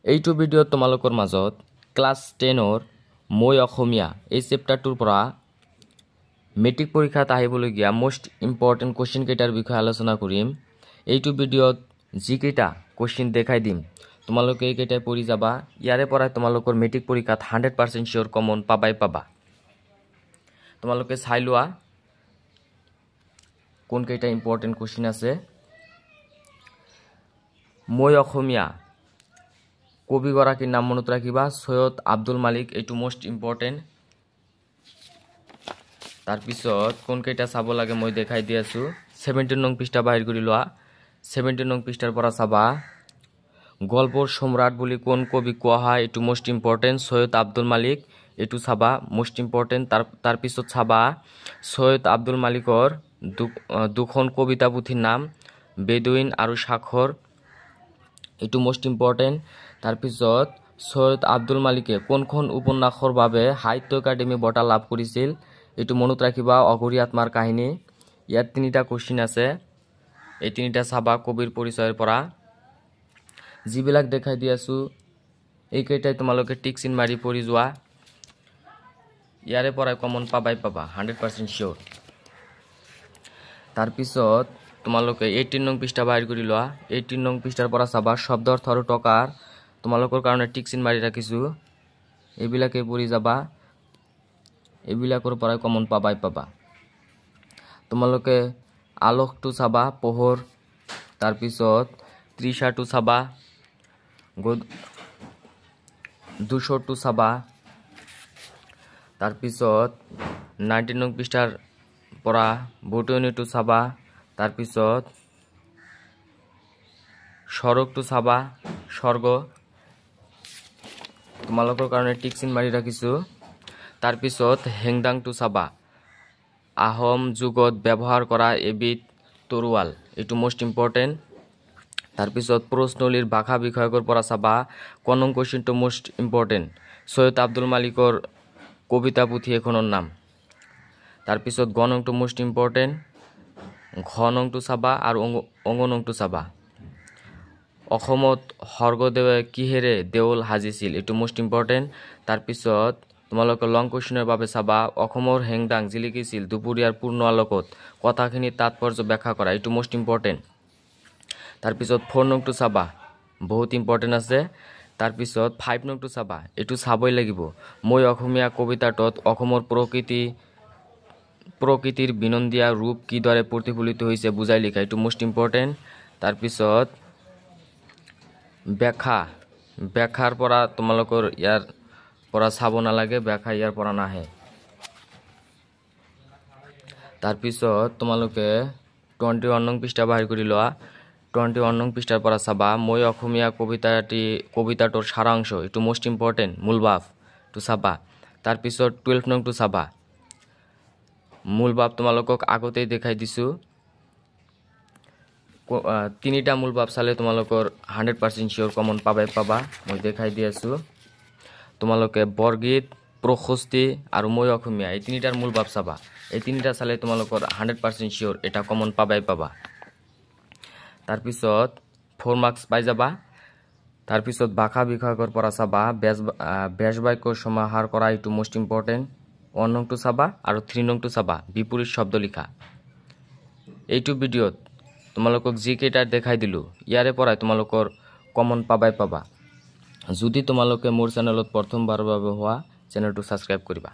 এইটো ভিডিঅ'ত তোমালোকৰ মাজত ক্লাছ 10ৰ মই অসমীয়া এই চেপ্টাৰটোৰ পৰা মেট্ৰিক পৰীক্ষাত আহিবলগীয়া মোষ্ট ইম্পৰ্টেণ্ট কোৱেশ্চন কেইটাৰ বিষয়ে আলোচনা কৰিম। এইটো ভিডিঅ'ত যিকেইটা কোৱেশ্চন দেখাই দিম তোমালোকে এইকেইটাই পঢ়ি যাবা। ইয়াৰে পৰা তোমালোকৰ মেট্ৰিক পৰীক্ষাত 100% শিওৰ কমন পাবা। তোমালোকে চাই লোৱা কোন কেইটা ইম্পৰ্টেণ্ট কোৱেশ্চন আছে। মই অসমীয়া কবিগৰাকীৰ নাম মনত ৰাখিবা, সৈয়দ আব্দুল মালিক, এইটো মোষ্ট ইম্পৰ্টেণ্ট। তাৰপিছত কোন কেইটা চাব লাগে মই দেখাই দি আছো। 17 নং পৃষ্ঠা বাহিৰ কৰি লোৱা। 17 নং পৃষ্ঠাৰ পৰা চাবা গল্পৰ সম্ৰাট বুলি কোন কবি কোৱা হয়, এইটো মোষ্ট ইম্পৰ্টেণ্ট, সৈয়দ আব্দুল মালিক, এইটো চাবা মোষ্ট ইম্পৰ্টেণ্ট। তাৰপিছত চাবা সৈয়দ আব্দুল মালিকৰ দুখন কবিতা পুথিৰ নাম বেদুইন আৰু স্বাক্ষৰ, এইটো মোষ্ট ইম্পৰ্টেণ্ট। তাৰপিছত সৈয়দ আব্দুল মালিকে কোনখন উপন্যাসৰ বাবে সাহিত্য একাডেমী বঁটা লাভ কৰিছিল, এইটো মনত ৰাখিবা, অঘৰী আত্মাৰ কাহিনী। ইয়াত তিনিটা কোৱেশ্চন আছে, এই তিনিটা চাবা কবিৰ পৰিচয়ৰ পৰা। যিবিলাক দেখাই দি আছো এইকেইটাই তোমালোকে টিক চিন মাৰি পঢ়ি যোৱা। ইয়াৰে পৰা কমন পাবা 100% শিওৰ। তাৰপিছত তোমালোকে 18 নং পৃষ্ঠা বাহিৰ কৰি লোৱা। 18 নং পৃষ্ঠাৰ পৰা চাবা শব্দ অৰ্থ আৰু টকাৰ তোমালোকৰ কাৰণে টিক চিন মাৰি ৰাখিছো, এইবিলাকে পঢ়ি যাবা। এইবিলাকৰ পৰা কমন পাবা। তোমালোকে আলোকটো চাবা, পোহৰ। তাৰপিছত তৃষাটো চাবা, দুশৰটো চাবা। তাৰপিছত 19 নং পৃষ্ঠাৰ পৰা বুটনিটো চাবা। তাৰপিছত স্বৰগটো চাবা, স্বৰ্গ, তোমালোকৰ কাৰণে টিক চিন মাৰি ৰাখিছো। তাৰপিছত হেংদাংটো চাবা, আহোম যুগত ব্যৱহাৰ কৰা এবিধ তৰোৱাল, এইটো মোষ্ট ইম্পৰ্টেণ্ট। তাৰপিছত প্ৰশ্নলীৰ ভাষা বিষয়কৰ পৰা চাবা কোন নং কুৱেশ্চনটো মোষ্ট ইম্পৰ্টেণ্ট, সৈয়দ আব্দুল মালিকৰ কবিতা পুথি এখনৰ নাম। তাৰপিছত গ নংটো মোষ্ট ইম্পৰ্টেণ্ট, ঘ নংটো চাবা আৰু অং নংটো চাবা। অসমত স্বৰ্গদেৱে কিহেৰে দেউল সাজিছিল, এইটো মোষ্ট ইম্পৰ্টেণ্ট। তাৰপিছত তোমালোকে লং কুৱেশ্চনৰ বাবে চাবা অসমৰ হেংদাং জিলিকিছিল দুপৰীয়াৰ পূৰ্ণ আলোকত, কথাখিনিৰ তাৎপৰ্য ব্যাখ্যা কৰা, এইটো মোষ্ট ইম্পৰ্টেণ্ট। তাৰপিছত 4 নংটো চাবা, বহুত ইম্পৰ্টেণ্ট আছে। তাৰপিছত 5 নংটো চাবা, এইটো চাবই লাগিব, মই অসমীয়া কবিতাটোত অসমৰ প্ৰকৃতিৰ বিনন্দীয়া ৰূপ কিদৰে প্ৰতিফলিত হৈছে বুজাই লিখা, এইটো মোষ্ট ইম্পৰ্টেণ্ট। তাৰপিছত ব্যাখ্যাৰ পৰা তোমালোকৰ ইয়াৰ পৰা চাব নালাগে, ব্যাখ্যা ইয়াৰ পৰা নাহে। তাৰপিছত তোমালোকে 21 নং পৃষ্ঠা বাহিৰ কৰি লোৱা। 21 নং পৃষ্ঠাৰ পৰা চাবা মই অসমীয়া কবিতাটোৰ সাৰাংশ, এইটো মোষ্ট ইম্পৰ্টেণ্ট, মূল ভাৱটো চাবা। তাৰপিছত 12 নংটো চাবা, মূল ভাৱ তোমালোকক আগতেই দেখাই দিছো। তিনিটা মূল ভাৱ চালে তোমালোকৰ 100% শিওৰ কমন পাবা, মই দেখাই দি আছো। তোমালোকে বৰগীত, প্ৰশস্তি আৰু মই অসমীয়া এই তিনিটাৰ মূল ভাৱ চাবা, এই তিনিটা চালে তোমালোকৰ 100% শিওৰ এটা কমন পাবা। তাৰপিছত 4 মাৰ্কছ পাই যাবা। তাৰপিছত ভাষা বিষয়কৰ পৰা চাবা বেশ বাক্য সমাহাৰ কৰা, এইটো মোষ্ট ইম্পৰ্টেণ্ট, 1 নংটো চাবা আৰু 3 নংটো চাবা, বিপৰীত শব্দ লিখা। এইটো ভিডিঅ'ত তোমালোকক যিকেইটা দেখাই দিলো ইয়াৰে পৰাই তোমালোকৰ কমন পাবা। যদি তোমালোকে মোৰ চেনেলত প্ৰথমবাৰৰ বাবে হোৱা চেনেলটো ছাবস্ক্ৰাইব কৰিবা।